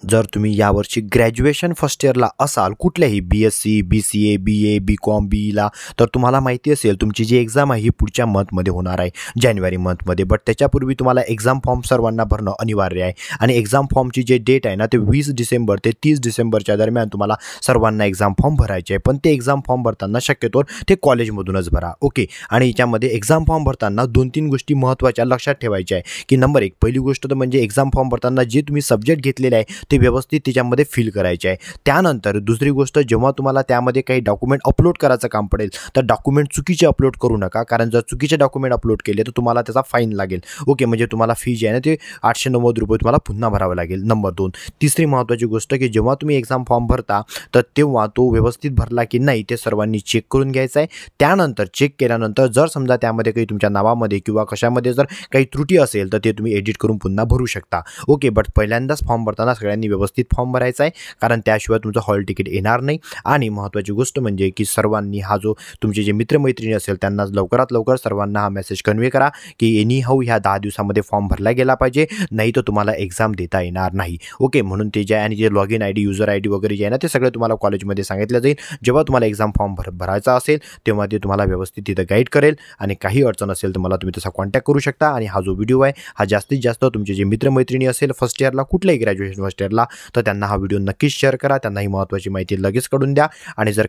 जर तुम्ही यावर्षी ग्रॅज्युएशन फर्स्ट इयरला असाल कुठल्याही BSc, BCA, BA, BCom, BEला, तर तुम्हाला माहिती असेल तुमची जी एक्झाम आहे ही पुढच्या मंथमध्ये होणार आहे, जानेवारी मंथमध्ये. बट त्याच्यापूर्वी तुम्हाला एक्झाम फॉर्म सर्वांना भरणं अनिवार्य आहे आणि एक्झाम फॉर्मची जे डेट आहे ना ते 20 डिसेंबर ते 30 डिसेंबरच्या दरम्यान तुम्हाला सर्वांना एक्झाम फॉर्म भरायचे आहे. पण ते एक्झाम फॉर्म भरताना शक्यतो ते कॉलेजमधूनच भरा. ओके. आणि याच्यामध्ये एक्झाम फॉर्म भरताना 2-3 गोष्टी महत्त्वाच्या लक्षात ठेवायच्या आहे की नंबर 1 पहिली गोष्ट तर म्हणजे एक्झाम फॉर्म भरताना जे तुम्ही सब्जेक्ट घेतलेले आहे ते व्यवस्थित त्याच्यामध्ये फिल करायचे आहे. त्यानंतर दुसरी गोष्ट जेव्हा तुम्हाला त्यामध्ये काही डॉक्युमेंट अपलोड करायचं काम पडेल तर डॉक्युमेंट चुकीचे अपलोड करू नका, कारण जर चुकीचे डॉक्युमेंट अपलोड केले तर तुम्हाला त्याचा फाईन लागेल. ओके. म्हणजे तुम्हाला फी जी आहे ना ते ₹890 तुम्हाला पुन्हा भरावं लागेल. नंबर 2 तिसरी महत्त्वाची गोष्ट की जेव्हा तुम्ही एक्झाम फॉर्म भरता तर तेव्हा तो व्यवस्थित भरला की नाही ते सर्वांनी चेक करून घ्यायचं आहे. त्यानंतर चेक केल्यानंतर जर समजा त्यामध्ये काही तुमच्या नावामध्ये किंवा कशामध्ये जर काही त्रुटी असेल तर ते तुम्ही एडिट करून पुन्हा भरू शकता. ओके. बट पहिल्यांदाच फॉर्म भरताना सगळ्यांनी व्यवस्थित फॉर्म भरायचा आहे, कारण त्याशिवाय तुमचं हॉल तिकीट येणार नाही. आणि महत्त्वाची गोष्ट म्हणजे की सर्वांनी हा जो तुमचे जे मित्रमैत्रिणी असेल त्यांना लवकरात लवकर सर्वांना हा मेसेज कन्वे करा की एनी हाऊ ह्या 10 दिवसामध्ये फॉर्म भरला गेला पाहिजे, नाही तर तुम्हाला एक्झाम देता येणार नाही. ओके. म्हणून ते जे आणि जे लॉगिन ID, युजर ID वगैरे जे आहे ना ते सगळं तुम्हाला कॉलेजमध्ये सांगितलं जाईल. जेव्हा तुम्हाला एक्झाम फॉर्म भरायचा असेल तेव्हा ते तुम्हाला व्यवस्थित तिथं गाईड करेल आणि काही अडचण असेल तर मला तुम्ही तसा कॉन्टॅक्ट करू शकता. आणि हा जो व्हिडिओ आहे हा जास्तीत जास्त तुमचे जे मित्रमैत्रिणी असेल फर्स्ट इयरला कुठल्याही ग्रॅज्युएशन फर्स्ट इयरला तर त्यांना हा व्हिडिओ नक्कीच शेअर करा. त्यांना ही महत्त्वाची माहिती लगेच कळून द्या. आणि जर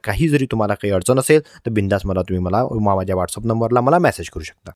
तुम्हाला काही अडचण असेल तर बिंदास मला माझ्या WhatsApp नंबरला मेसेज करू शकता.